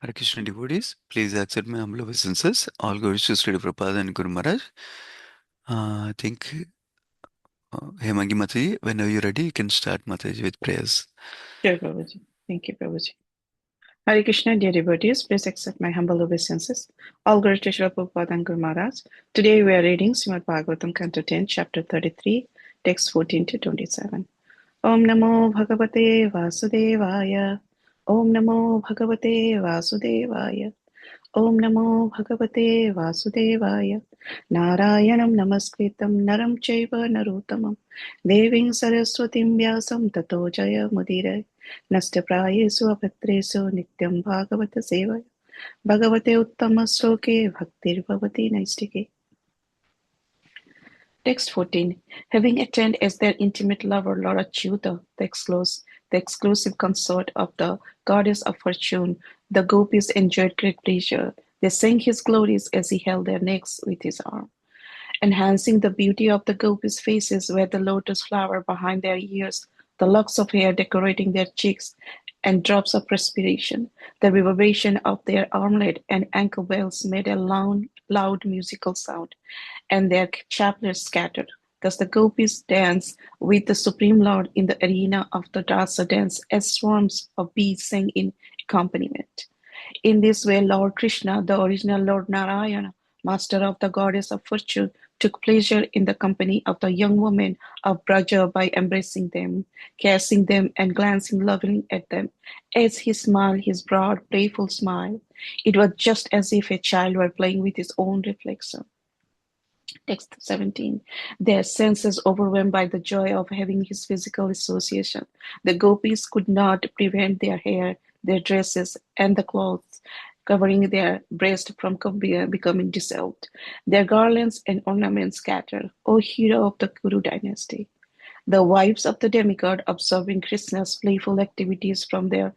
Hare Krishna devotees, please accept my humble obeisances. All glories to Sri Prabhupada and Guru Maharaj. I think, Hemangi Mataji, whenever you're ready, you can start Mataji with prayers. Sure, Prabhuji. Thank you, Prabhuji. Hare Krishna, dear devotees, please accept my humble obeisances. All glory to Srila Prabhupada and Guru Maharaj. Today we are reading Srimad Bhagavatam, Canto 10, Chapter 33, text 14 to 27. Om Namo Bhagavate Vasudevaya. Om Namo Bhagavate Vasudevaya. Om Namo Bhagavate Vasudevaya. Narayanam Namaskritam Naram Chaiva Narottamam Deving Saraswatim Vyasam Tato Jaya Mudire Nastaprayesu Apatresu Nityam Bhagavata Sevaya Bhagavate Uttama Sloke Bhaktir Bhavati Naistike. Text 14. Having attained as their intimate lover Lord Achyuta, the exclusive consort of the goddess of fortune, the gopis enjoyed great pleasure. They sang his glories as he held their necks with his arm. Enhancing the beauty of the gopis' faces were the lotus flower behind their ears, the locks of hair decorating their cheeks, and drops of perspiration. The reverberation of their armlet and ankle bells made a loud musical sound, and their chaplets scattered. Thus the gopis danced with the Supreme Lord in the arena of the Rasa dance as swarms of bees sang in accompaniment. In this way, Lord Krishna, the original Lord Narayana, master of the goddess of fortune, took pleasure in the company of the young women of Braja by embracing them, kissing them, and glancing lovingly at them. As he smiled his broad, playful smile, it was just as if a child were playing with his own reflection. Text 17. Their senses overwhelmed by the joy of having his physical association, the gopis could not prevent their hair, their dresses, and the clothes covering their breast from becoming dissolved. Their garlands and ornaments scattered. O hero of the Kuru dynasty! The wives of the demigod, observing Krishna's playful activities from their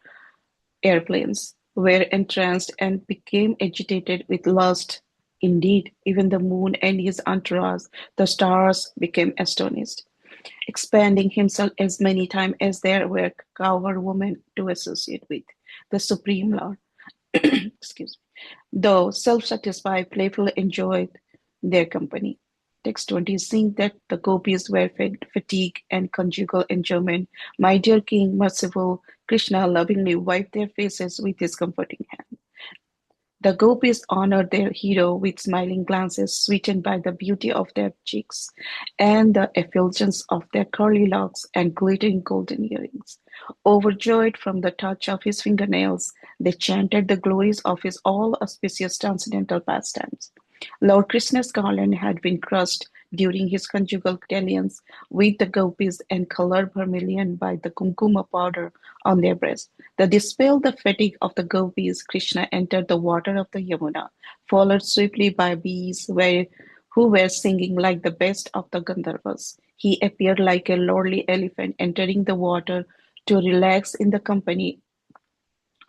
airplanes, were entranced and became agitated with lust. Indeed, even the moon and his entourage, the stars, became astonished, expanding himself as many times as there were cowherd women to associate with. The Supreme Lord, excuse me, though self-satisfied, playfully enjoyed their company. Text 20. Seeing that the gopis were fatigued and conjugal enjoyment, my dear king, merciful Krishna lovingly wiped their faces with his comforting hand. The gopis honored their hero with smiling glances, sweetened by the beauty of their cheeks and the effulgence of their curly locks and glittering golden earrings. Overjoyed from the touch of his fingernails, they chanted the glories of his all auspicious transcendental pastimes. Lord Krishna's garland had been crushed during his conjugal dalliance with the gopis and colored vermilion by the kumkuma powder on their breasts. To dispel the fatigue of the gopis, Krishna entered the water of the Yamuna, followed swiftly by bees who were singing like the best of the Gandharvas. He appeared like a lordly elephant entering the water to relax in the company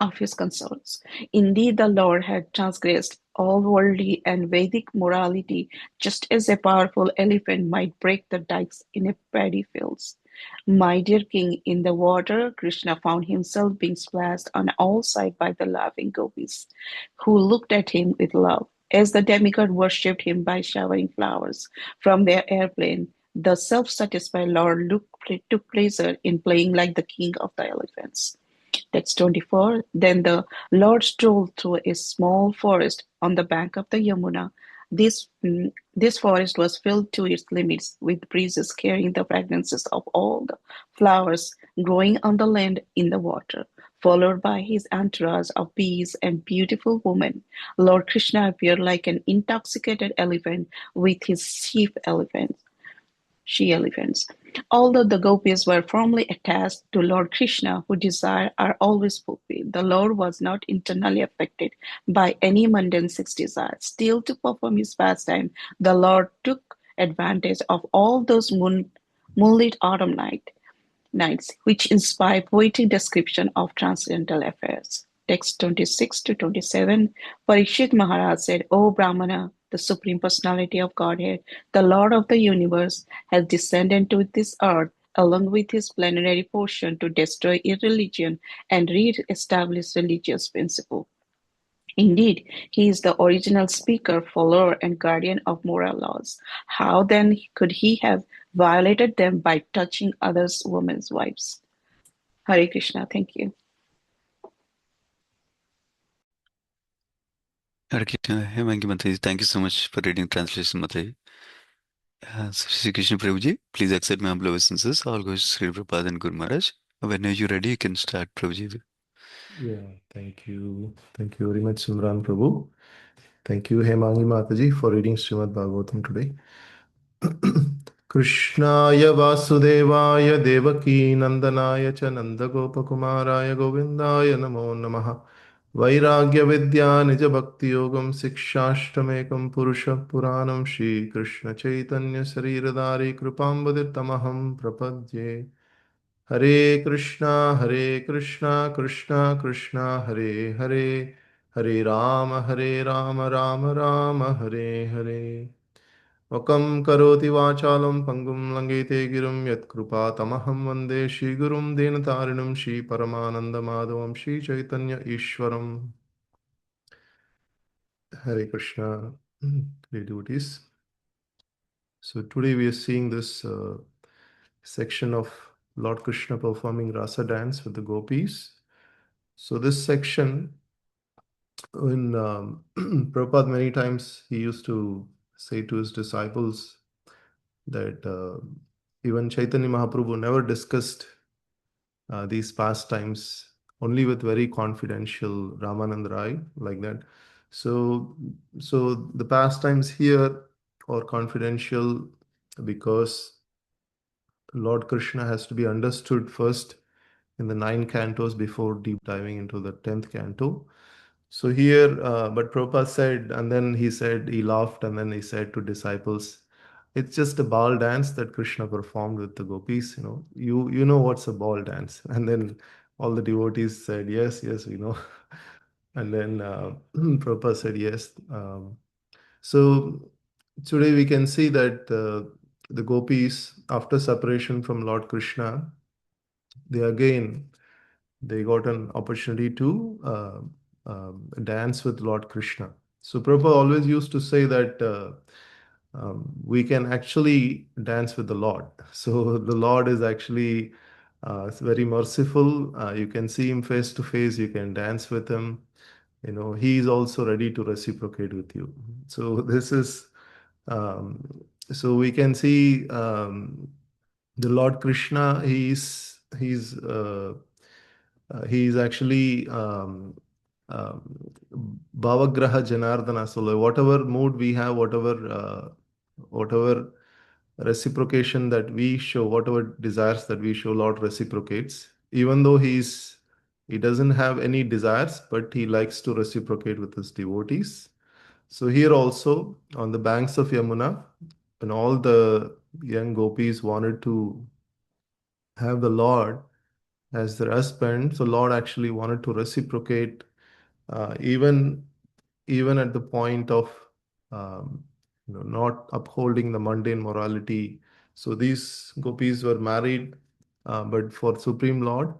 of his consorts. Indeed, the Lord had transgressed all worldly and Vedic morality, just as a powerful elephant might break the dikes in a paddy fields. My dear king, in the water, Krishna found himself being splashed on all sides by the laughing gopis, who looked at him with love. As the demigod worshipped him by showering flowers from their airplane, the self-satisfied Lord took pleasure in playing like the king of the elephants. Text 24. Then the Lord strolled through a small forest on the bank of the Yamuna. This forest was filled to its limits with breezes carrying the fragrances of all the flowers growing on the land in the water. Followed by his entourage of bees and beautiful women, Lord Krishna appeared like an intoxicated elephant with his she-elephants. Although the gopis were firmly attached to Lord Krishna, whose desires are always fulfilled, the Lord was not internally affected by any mundane sex desire. Still, to perform his pastime, the Lord took advantage of all those moonlit autumn nights, which inspire poetic description of transcendental affairs. Text 26 to 27. Parikshit Maharaj said, O Brahmana, the Supreme Personality of Godhead, the Lord of the universe, has descended to this earth along with his plenary portion to destroy irreligion and re-establish religious principle. Indeed, he is the original speaker, follower, and guardian of moral laws. How then could he have violated them by touching others' women's wives? Hare Krishna, thank you. Hare Krishna. Hey, Mangi Mataji, thank you so much for reading translation, Mataji. Sri Krishna Prabhuji, please accept my humble obeisances. All goes to Sri Prabhupada and Guru Maharaj. Whenever you're ready, you can start, Prabhuji. Yeah, thank you. Thank you very much, Simran Prabhu. Thank you, Hemangi Mataji, for reading Srimad Bhagavatam today. Krishnaya Vasudevaya Devaki Nandanaya cha Nandagopakumaraya Govindaya Namo Namaha Vairagya Vidya Nija Bhakti Yogam Sikshashtamekam Purusha Puranam Shri Krishna Chaitanya Sariradari Kripambaditamaham Prapadye Hare Krishna, Krishna Krishna, Hare Hare, Hare Rama, Rama Rama, Hare Hare. Vakam karoti vachalam pangum langete girum yat krupa tamaham vande Shri Gurum Dinatarinam Shri Paramananda Madhavam Shri Chaitanya Ishwaram. Hare Krishna, dear devotees. So today we are seeing this section of Lord Krishna performing rasa dance with the gopis. So this section, when Prabhupada many times he used to say to his disciples that even Chaitanya Mahaprabhu never discussed these pastimes, only with very confidential Ramanand Rai, like that. So, so the pastimes here are confidential because Lord Krishna has to be understood first in the 9 cantos before deep diving into the 10th canto. So here, but Prabhupada said, and then he said, he laughed, and then he said to disciples, it's just a ball dance that Krishna performed with the gopis. You know what's a ball dance? And then all the devotees said, yes, yes, we know. And then Prabhupada said, yes. So today we can see that the gopis, after separation from Lord Krishna, they again they got an opportunity to dance with Lord Krishna. So Prabhupada always used to say that we can actually dance with the Lord. So the Lord is actually very merciful. You can see him face to face. You can dance with him. He is also ready to reciprocate with you. So this is so we can see the Lord Krishna. He's actually Bhavagraha Janardana. So like whatever mood we have, whatever reciprocation that we show, whatever desires that we show, Lord reciprocates. Even though he doesn't have any desires, but he likes to reciprocate with his devotees. So here also on the banks of Yamuna, when all the young gopis wanted to have the Lord as their husband, so Lord actually wanted to reciprocate even at the point of um, not upholding the mundane morality. So these gopis were married, but for Supreme Lord,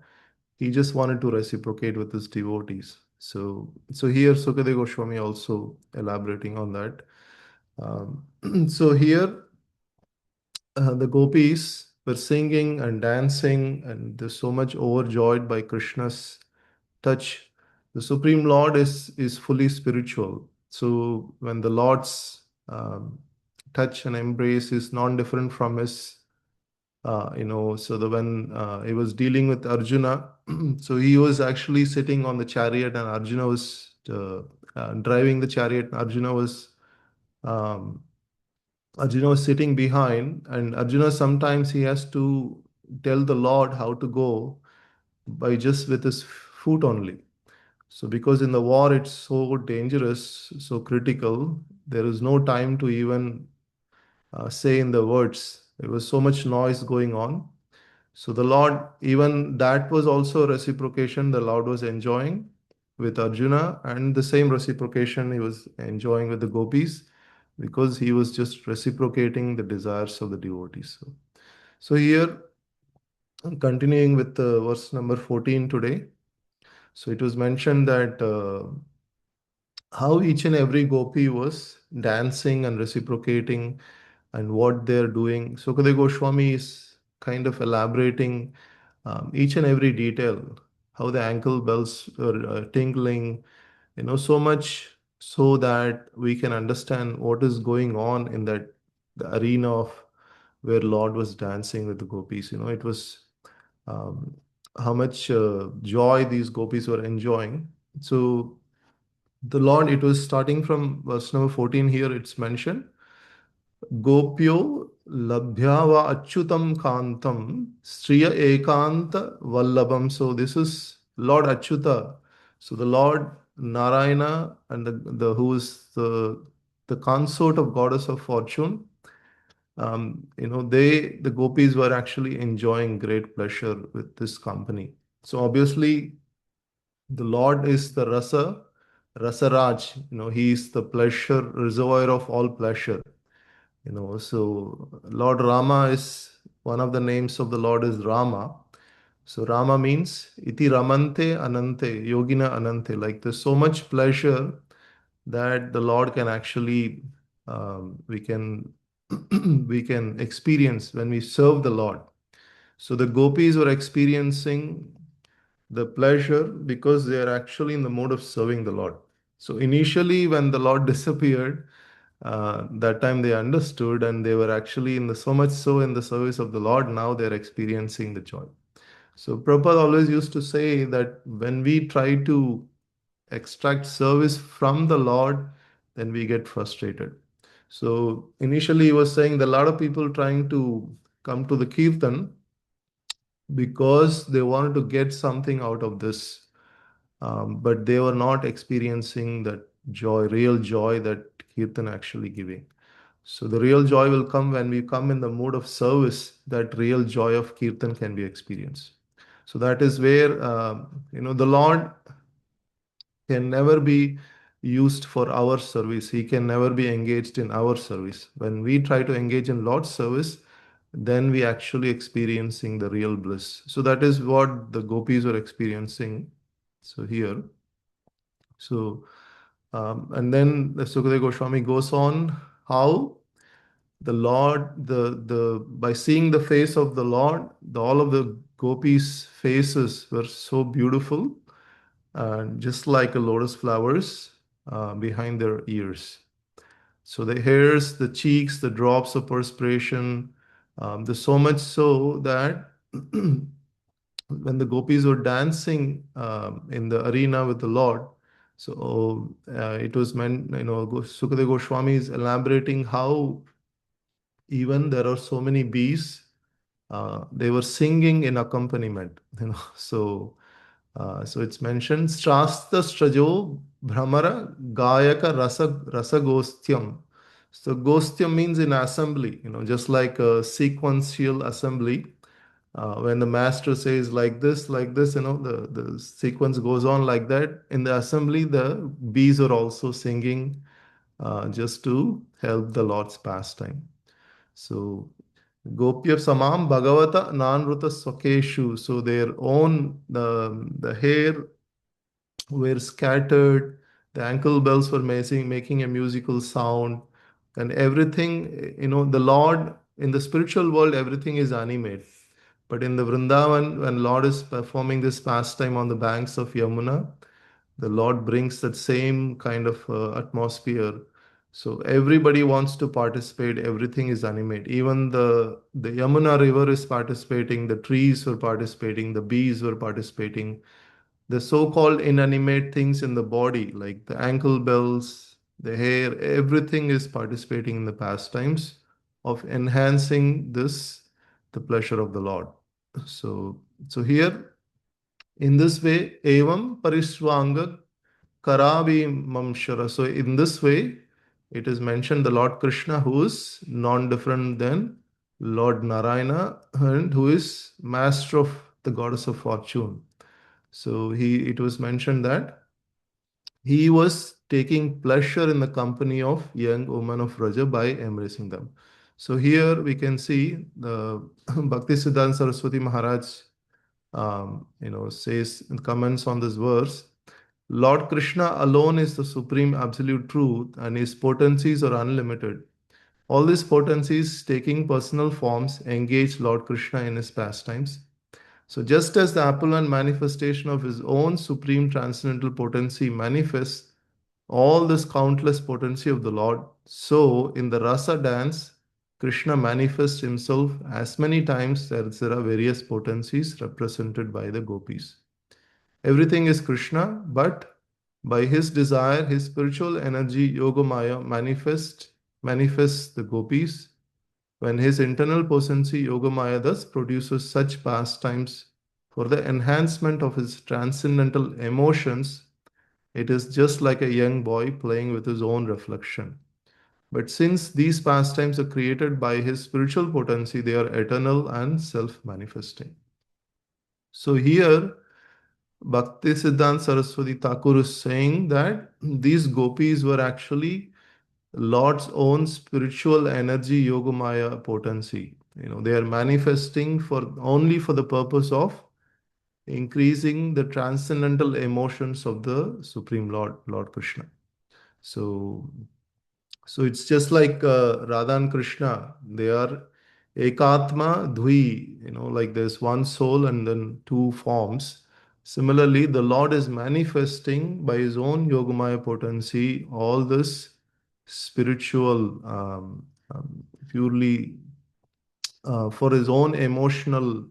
he just wanted to reciprocate with his devotees. So here Sukadeva Goswami also elaborating on that. So here the gopis were singing and dancing, and they're so much overjoyed by Krishna's touch. The Supreme Lord is fully spiritual. So when the Lord's touch and embrace is non-different from his, so when he was dealing with Arjuna, so he was actually sitting on the chariot, and Arjuna was driving the chariot. And um, Arjuna was sitting behind, and Arjuna sometimes he has to tell the Lord how to go by just with his foot only. So because in the war it's so dangerous, so critical, there is no time to even say in the words. There was so much noise going on. So the Lord, even that was also reciprocation the Lord was enjoying with Arjuna, and the same reciprocation he was enjoying with the gopis because he was just reciprocating the desires of the devotees. So here, continuing with verse number 14 today. So it was mentioned that how each and every gopi was dancing and reciprocating and what they're doing. Sukadeva Goswami is kind of elaborating each and every detail, how the ankle bells were tingling, so much so that we can understand what is going on in that the arena of where Lord was dancing with the gopis. It was um, how much joy these gopis were enjoying. So the Lord, it was starting from verse number 14 here, it's mentioned. Gopyo labhyava achyutam kantam striya ekanta vallabham. So this is Lord Achyuta. So the Lord Narayana and the who is the consort of goddess of fortune. The gopis were actually enjoying great pleasure with this company. So obviously the Lord is the Rasaraj. He is the pleasure reservoir of all pleasure. So Lord Rama is one of the names of the Lord is Rama. So Rama means iti ramante anante, yogina anante. Like there's so much pleasure that the Lord can actually we can we can experience when we serve the Lord. So the gopis were experiencing the pleasure because they are actually in the mode of serving the Lord. So initially, when the Lord disappeared, that time they understood and they were actually in the so much so in the service of the Lord. Now they're experiencing the joy. So Prabhupada always used to say that when we try to extract service from the Lord, then we get frustrated. So initially, he was saying that a lot of people trying to come to the kirtan because they wanted to get something out of this, but they were not experiencing that joy, real joy that kirtan actually giving. So the real joy will come when we come in the mood of service. That real joy of kirtan can be experienced. So that is where the Lord can never be used for our service. He can never be engaged in our service. When we try to engage in Lord's service, then we actually experiencing the real bliss. So that is what the gopis were experiencing. So here, so and then the Sukadeva Goswami goes on how the Lord, the by seeing the face of the Lord, all of the gopis' faces were so beautiful, just like a lotus flowers behind their ears. So the hairs, the cheeks, the drops of perspiration, there's so much so that when the gopis were dancing in the arena with the Lord, so it was meant, Sukadeva Goswami is elaborating how even there are so many bees, they were singing in accompaniment, so it's mentioned Strasta Strajo Brahmara Gayaka Rasa Gostyam. So Gostyam means in assembly, just like a sequential assembly. When the master says like this, the sequence goes on like that. In the assembly, the bees are also singing just to help the Lord's pastime. So Gopya Samam Bhagavata Nanruta Sakeshu. So their own the hair were scattered, the ankle bells were making a musical sound, and everything, the Lord in the spiritual world, everything is animate. But in the Vrindavan, when Lord is performing this pastime on the banks of Yamuna, the Lord brings that same kind of atmosphere. So everybody wants to participate. Everything is animate. Even the Yamuna River is participating. The trees were participating. The bees were participating. The so-called inanimate things in the body, like the ankle bells, the hair, everything is participating in the pastimes of enhancing the pleasure of the Lord. So here, in this way, evam parishwanga karavi mamshara. So in this way, it is mentioned the Lord Krishna, who is non-different than Lord Narayana, and who is master of the goddess of fortune. So it was mentioned that he was taking pleasure in the company of young women of Raja by embracing them. So here we can see the Bhakti Siddhanta Saraswati Maharaj, says comments on this verse Lord Krishna alone is the supreme absolute truth, and his potencies are unlimited. All these potencies, taking personal forms, engage Lord Krishna in his pastimes. So, just as the apparent manifestation of his own supreme transcendental potency manifests all this countless potency of the Lord, so in the rasa dance, Krishna manifests himself as many times as there are various potencies represented by the gopis. Everything is Krishna, but by his desire, his spiritual energy, Yogamaya, manifests the gopis. When his internal potency, Yogamaya, thus produces such pastimes for the enhancement of his transcendental emotions, it is just like a young boy playing with his own reflection. But since these pastimes are created by his spiritual potency, they are eternal and self manifesting. So here, Bhakti Siddhanta Saraswati Thakur is saying that these gopis were actually Lord's own spiritual energy, Yogamaya potency. They are manifesting for only for the purpose of increasing the transcendental emotions of the Supreme Lord, Lord Krishna. So, so it's just like Radha and Krishna. They are Ekatma Dvi, like there's one soul and then two forms. Similarly, the Lord is manifesting by his own Yogamaya potency all this spiritual, purely for his own emotional,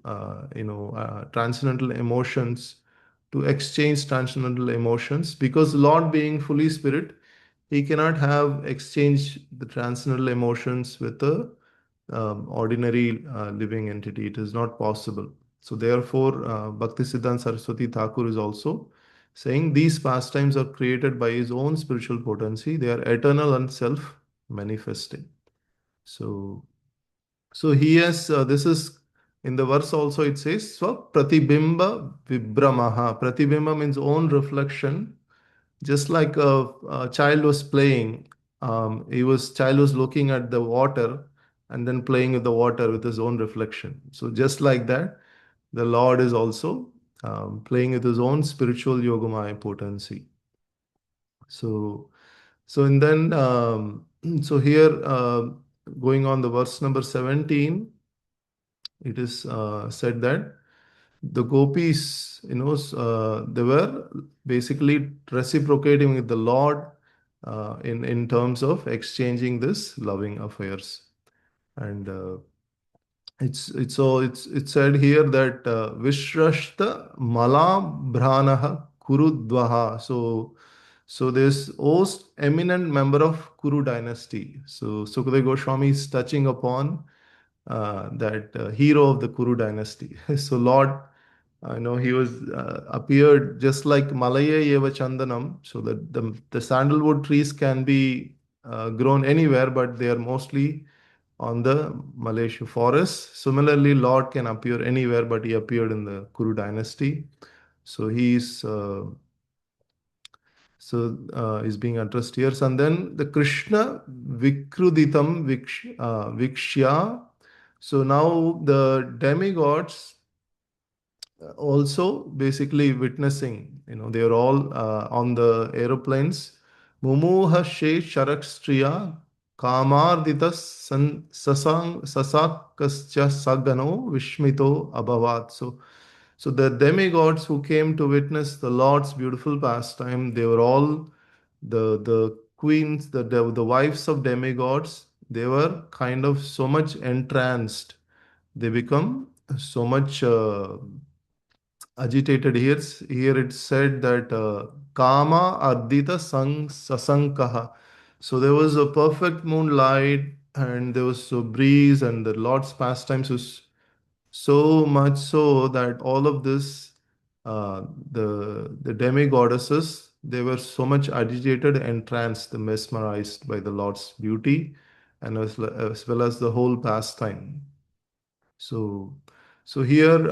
transcendental emotions, to exchange transcendental emotions, because Lord being fully spirit, he cannot have exchange the transcendental emotions with the ordinary living entity. It is not possible. So therefore, Bhaktisiddhanta Saraswati Thakur is also saying these pastimes are created by his own spiritual potency. They are eternal and self manifesting. So so he has, this is in the verse also it says, Swa Pratibimba Vibramaha. Pratibimba means own reflection. Just like a child was playing, child was looking at the water and then playing with the water with his own reflection. So just like that, the Lord is also playing with his own spiritual yogamaya potency. So, and then, so here, going on the verse number 17, it is said that the gopis, they were basically reciprocating with the Lord in terms of exchanging this loving affairs. And it's said here that Vishrashta Malam Branaha Kurudvaha. So this most eminent member of Kuru dynasty. So Sukadeva Goswami is touching upon that hero of the Kuru dynasty. So Lord, I know he was appeared just like Malaya Yeva Chandanam. So that the sandalwood trees can be grown anywhere, but they are mostly on the Malaysia forest. Similarly, Lord can appear anywhere, but he appeared in the Kuru dynasty. So he's being addressed here. And then the Krishna Vikruditam Vikshya. So now the demigods also basically witnessing, they are all on the aeroplanes. Mumuha she sharakstriya kamardita sasakascha sagano vishmito abhavat. So the demigods who came to witness the Lord's beautiful pastime, they were all the queens, the wives of demigods. They were kind of so much entranced. They become so much agitated. Here it's said that kama ardita sasankaha. So there was a perfect moonlight and there was a breeze, and the Lord's pastimes was so much so that all of this, the demigoddesses, they were so much agitated, entranced, mesmerized by the Lord's beauty, and as well as the whole pastime. So, so here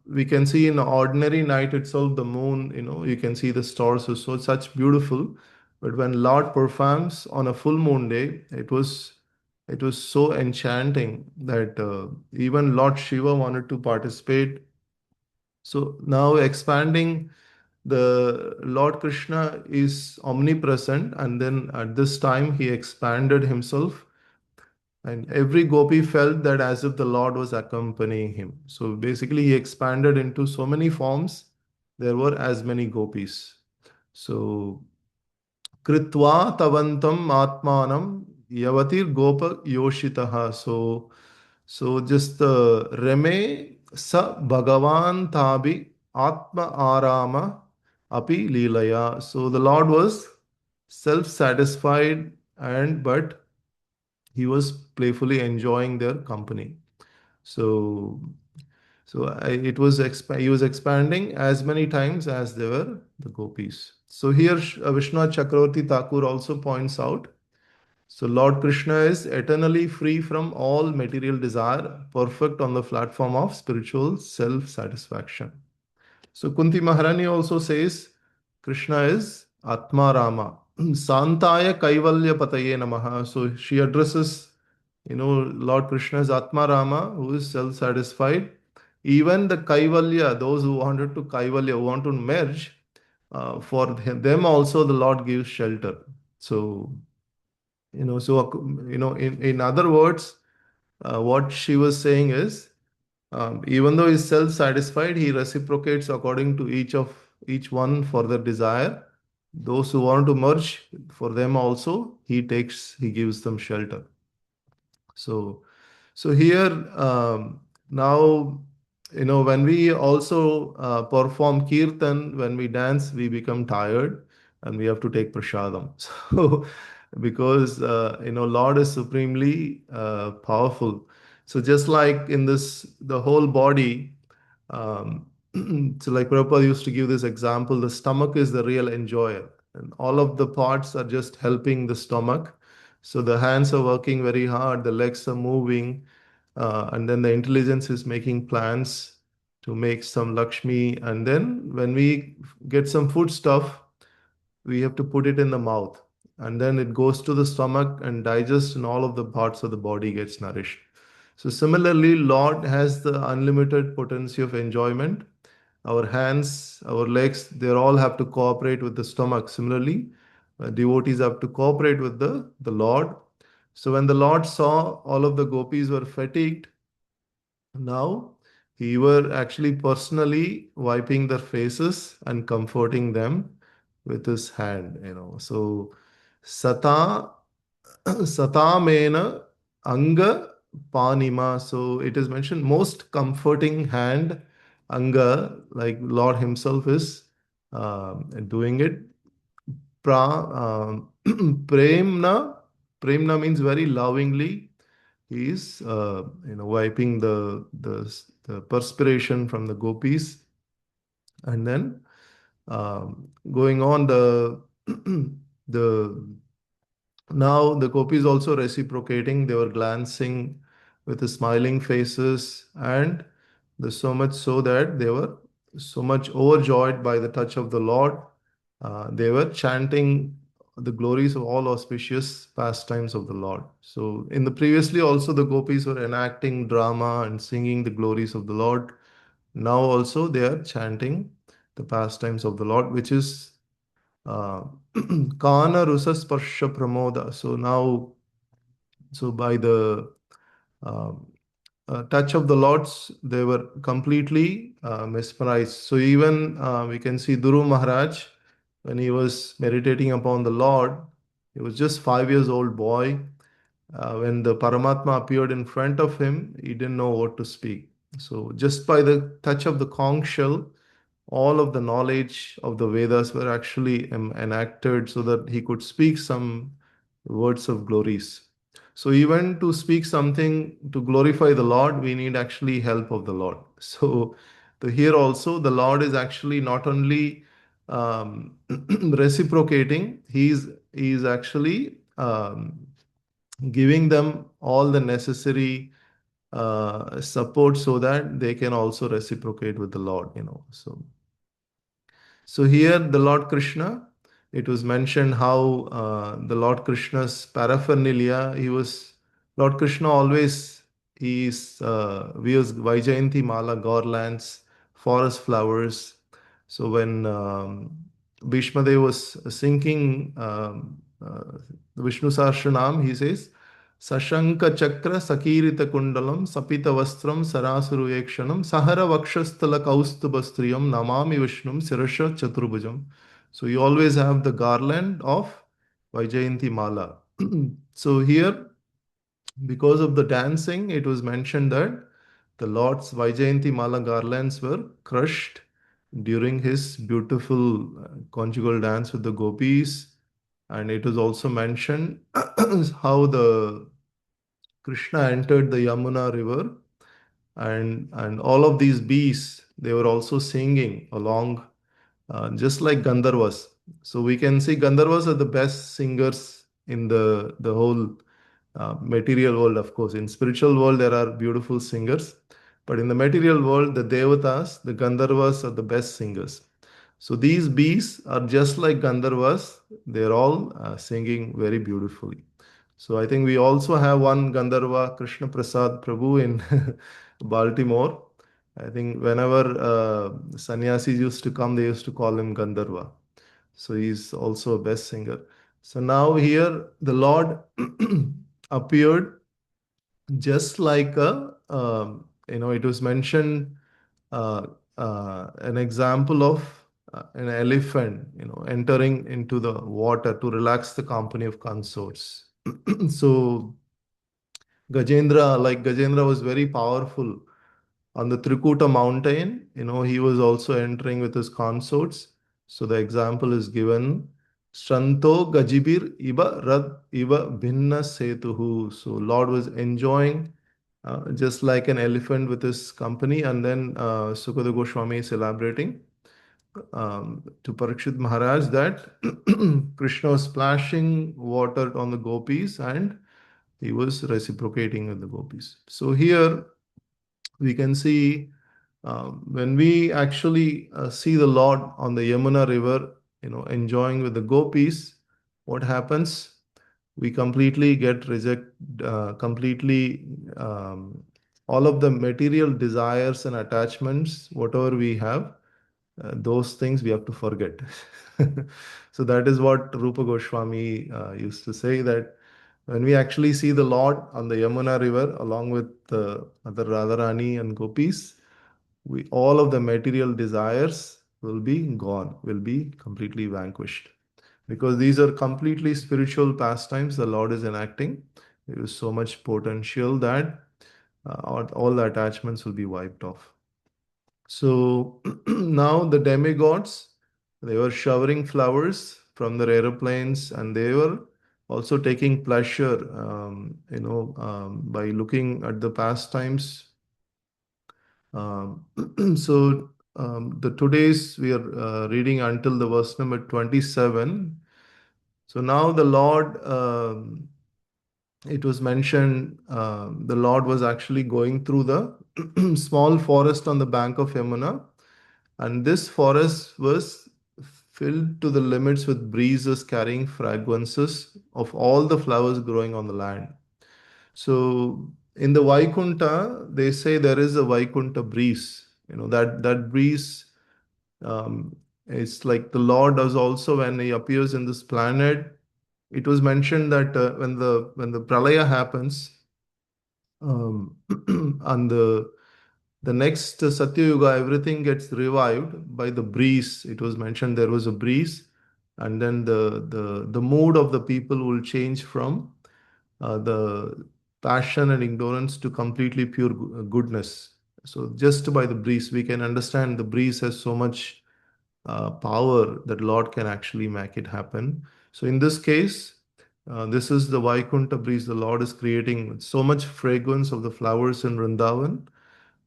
we can see in the ordinary night itself, the moon, you can see the stars are so such beautiful. But when Lord performs on a full moon day, it was so enchanting that even Lord Shiva wanted to participate. So now expanding the Lord Krishna is omnipresent, and then at this time he expanded himself, and every gopi felt that as if the Lord was accompanying him. So basically, he expanded into so many forms. There were as many gopis. So Kritva tavantam atmanam yavatir gopa yoshitaha. So just Reme sa Bhagavan tabi atma arama api leelaya. So the Lord was self-satisfied, and but he was playfully enjoying their company. So it was he was expanding as many times as there were the gopis. So here Vishnu Chakravarti Thakur also points out. So Lord Krishna is eternally free from all material desire, perfect on the platform of spiritual self-satisfaction. So Kunti Maharani also says Krishna is Atma Rama. Santaya Kaivalya Pataye Namaha. So she addresses, Lord Krishna is Atma Rama, who is self-satisfied. Even the Kaivalya, those who wanted to Kaivalya, who want to merge, for them also the Lord gives shelter. So, in other words, what she was saying is, even though he's self-satisfied, he reciprocates according to each one for their desire. Those who want to merge, for them also, he gives them shelter. So, here now, when we also perform kirtan, when we dance, we become tired and we have to take prasadam. So, because Lord is supremely powerful. So just like in this, the whole body, um, so like Prabhupada used to give this example, the stomach is the real enjoyer, and all of the parts are just helping the stomach. So the hands are working very hard, the legs are moving, and then the intelligence is making plans to make some Lakshmi. And then when we get some food stuff, we have to put it in the mouth, and then it goes to the stomach and digests, and all of the parts of the body gets nourished. So similarly, Lord has the unlimited potency of enjoyment. Our hands, our legs, they all have to cooperate with the stomach. Similarly, devotees have to cooperate with the Lord. So when the Lord saw all of the gopis were fatigued, now he were actually personally wiping their faces and comforting them with his hand. So Sata Satamena Anga Panima. So it is mentioned most comforting hand, Anga, like Lord Himself is doing it. Premna. Premna means very lovingly. He is wiping the perspiration from the gopis, and then going on the now the gopis also reciprocating. They were glancing with the smiling faces, and so much so that they were so much overjoyed by the touch of the Lord. They were chanting the glories of all auspicious pastimes of the Lord. So in the previously also the gopis were enacting drama and singing the glories of the Lord. Now also they are chanting the pastimes of the Lord, which is uh, Kana Rusa Sparsha Pramoda. So now, so by the um, touch of the Lords, they were completely mesmerized. So even we can see Dhuru Maharaj, when he was meditating upon the Lord, he was just 5 years old boy. When the Paramatma appeared in front of him, he didn't know what to speak. So just by the touch of the conch shell, all of the knowledge of the Vedas were actually enacted so that he could speak some words of glories. So even to speak something to glorify the Lord, we need actually help of the Lord. So here also the Lord is actually not only reciprocating, he is actually giving them all the necessary support so that they can also reciprocate with the Lord. So here the Lord Krishna, it was mentioned how the Lord Krishna's paraphernalia, Lord Krishna always wears Vaijayanti Mala garlands, forest flowers, So when Bhishmadev was singing Vishnu Sahasranam, he says, Sashanka Chakra Sakirita Kundalam Sapita Vastram Sarasuru Yekshanam Sahara Vakshasthala Kaustubastriyam Namami Vishnum Sirasha Chaturbhujam. So you always have the garland of Vaijayanti Mala. So here, because of the dancing, it was mentioned that the Lord's Vaijayanti Mala garlands were crushed during his beautiful conjugal dance with the gopis. And it was also mentioned how the Krishna entered the Yamuna river, and all of these beasts, they were also singing along, just like Gandharvas. So we can see Gandharvas are the best singers in the whole material world. Of course, in spiritual world there are beautiful singers, but in the material world, the Devatas, the Gandharvas are the best singers. So these beasts are just like Gandharvas. They're all singing very beautifully. So I think we also have one Gandharva, Krishna Prasad Prabhu in Baltimore. I think whenever sannyasis used to come, they used to call him Gandharva. So he's also a best singer. So now here the Lord appeared just like it was mentioned, an example of an elephant, entering into the water to relax the company of consorts. So Gajendra was very powerful on the Trikuta mountain. He was also entering with his consorts. So the example is given. Shanto Gajibir Iba Rad Iba Bhinna Setuhu. So Lord was enjoying just like an elephant with his company. And then Sukada Goswami is elaborating to Parikshit Maharaj that Krishna was splashing water on the gopis and he was reciprocating with the gopis. So here we can see when we actually see the Lord on the Yamuna river, enjoying with the gopis, what happens? We completely get completely all of the material desires and attachments, whatever we have, those things we have to forget. So that is what Rupa Goswami used to say, that when we actually see the Lord on the Yamuna river along with other Radharani and gopis, all of the material desires will be gone, will be completely vanquished. Because these are completely spiritual pastimes the Lord is enacting. There is so much potential that all the attachments will be wiped off. So now the demigods, they were showering flowers from their aeroplanes, and they were also taking pleasure, by looking at the pastimes. So the today's we are reading until the verse number 27. So now the Lord, it was mentioned, the Lord was actually going through the small forest on the bank of Yamuna, and this forest was filled to the limits with breezes carrying fragrances of all the flowers growing on the land. So in the Vaikunta, they say there is a Vaikunta breeze. That breeze, it's like the Lord does also when he appears in this planet. It was mentioned that when the pralaya happens, and the next Satya Yuga, everything gets revived by the breeze. It was mentioned there was a breeze, and then the mood of the people will change from the passion and ignorance to completely pure goodness. So just by the breeze, we can understand the breeze has so much power that Lord can actually make it happen. So in this case, this is the Vaikunta breeze the Lord is creating with so much fragrance of the flowers in Vrindavan,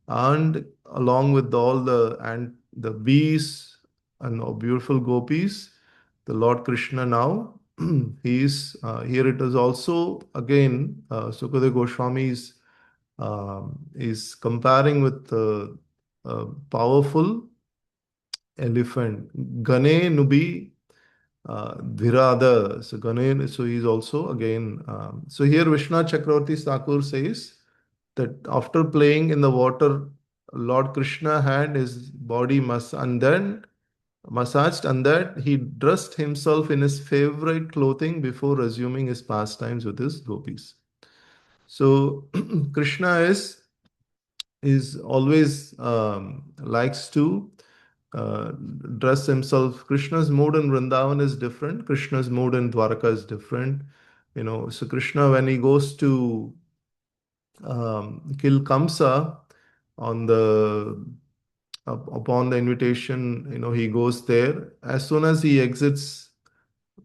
and along with all the bees and beautiful gopis, the Lord Krishna now he is here. It is also again Sukadeva Goswami is comparing with a powerful elephant, Gane Nubi Dhirada. So Gane, so he's also again. So here Vishnu Chakravarti Thakur says that after playing in the water, Lord Krishna had his body and then massaged, and that he dressed himself in his favorite clothing before resuming his pastimes with his gopis. So Krishna is always likes to uh, dress himself. Krishna's mood in Vrindavan is different. Krishna's mood in Dwarka is different. So Krishna, when he goes to kill Kamsa on the upon the invitation, he goes there. As soon as he exits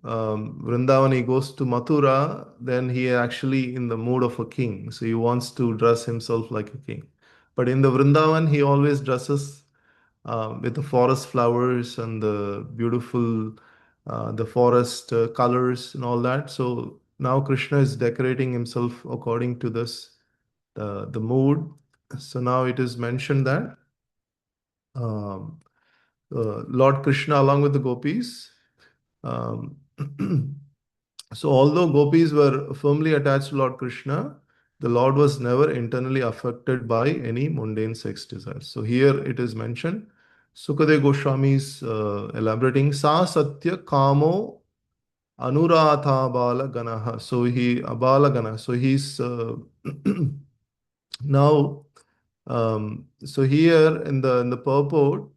Vrindavan, he goes to Mathura, then he actually in the mood of a king. So he wants to dress himself like a king. But in the Vrindavan, he always dresses with the forest flowers and the beautiful, the forest colors and all that. So now Krishna is decorating himself according to this, the mood. So now it is mentioned that um, Lord Krishna, along with the gopis, um, so although gopis were firmly attached to Lord Krishna, the Lord was never internally affected by any mundane sex desires. So here it is mentioned. Sukade Goswami is elaborating Sa Satya Kamo Anuratha Bala Ganaha. So he Abala Gana. So he's now so here in the purport,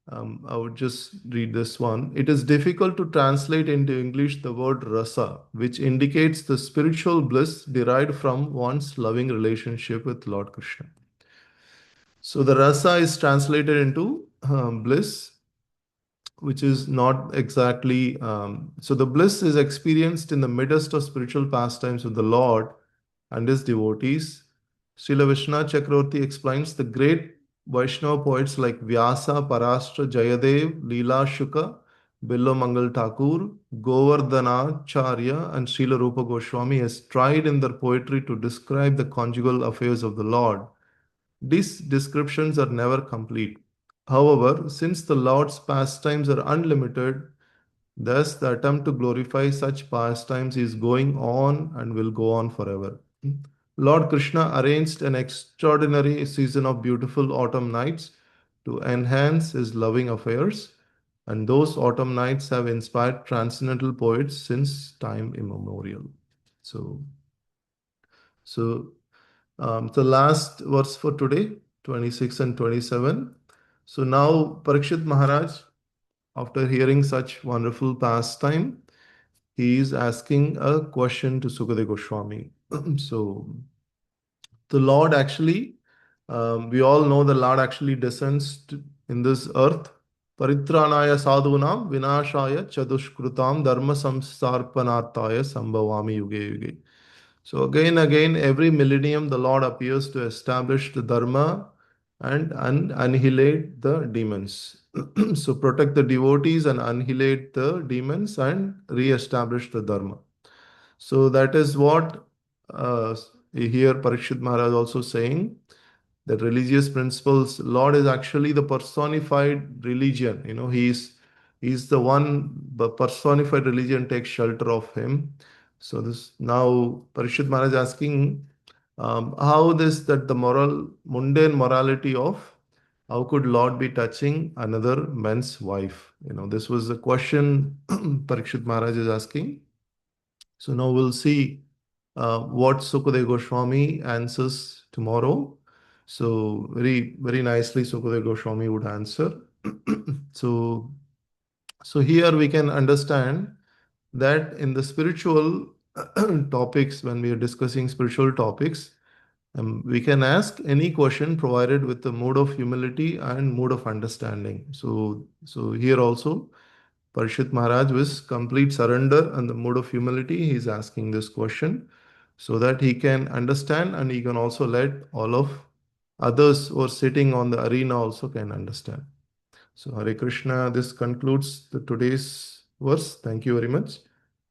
I would just read this one. It is difficult to translate into English the word rasa, which indicates the spiritual bliss derived from one's loving relationship with Lord Krishna. So the rasa is translated into bliss, which is not exactly. So the bliss is experienced in the midst of spiritual pastimes with the Lord and his devotees. Srila Vishnu Chakravarti explains the great Vaishnava poets like Vyasa, Parashtra, Jayadev, Leela Shuka, Billo Mangal Thakur, Govardhanacharya, and Srila Rupa Goswami has tried in their poetry to describe the conjugal affairs of the Lord. These descriptions are never complete. However, since the Lord's pastimes are unlimited, thus the attempt to glorify such pastimes is going on and will go on forever. Lord Krishna arranged an extraordinary season of beautiful autumn nights to enhance his loving affairs, and those autumn nights have inspired transcendental poets since time immemorial. So, so the last verse for today, 26 and 27. So now Parikshit Maharaj, after hearing such wonderful pastime, he is asking a question to Sukadeva Goswami. So the Lord actually, we all know the Lord actually descends in this earth. Paritranaya sadhunam vinashaya chadushkrutam dharma samsarpanataya sambhavami yuge yuge. So again, every millennium, the Lord appears to establish the dharma and annihilate the demons. So protect the devotees and annihilate the demons and re-establish the dharma. So that is what here Parikshit Maharaj also saying that religious principles, Lord is actually the personified religion. He's the one, the personified religion takes shelter of him. So this now Parikshit Maharaj is asking how this that the moral mundane morality of how could Lord be touching another man's wife? This was the question Parikshit Maharaj is asking. So now we'll see what Sukadeva Goswami answers tomorrow. So very, very nicely Sukadeva Goswami would answer. so, so here we can understand that in the spiritual topics, when we are discussing spiritual topics, we can ask any question provided with the mode of humility and mode of understanding. So here also Parishit Maharaj with complete surrender and the mode of humility, he is asking this question so that he can understand and he can also let all of others who are sitting on the arena also can understand. So Hare Krishna, this concludes the today's verse. Thank you very much.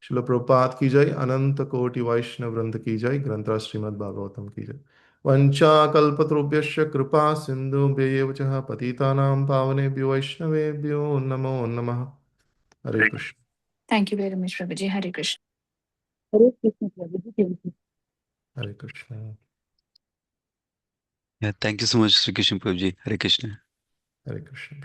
Srila Prabhupada ki jai, Ananta Koti Vaishnav Vranda ki jai, Grantra Srimad Bhagavatam ki jai. Vancha kalpatrubhyasya kripa sindhu bhyevachaha patitanam pavane vaishnave namo namaha. Hare Krishna. Thank you very much, Prabhuji. Hare Krishna. Hare Krishna, Prabhuji. Thank you. Hare Krishna. Yeah, thank you so much, Sri Krishna Prabhuji. Hare Krishna. Hare Krishna.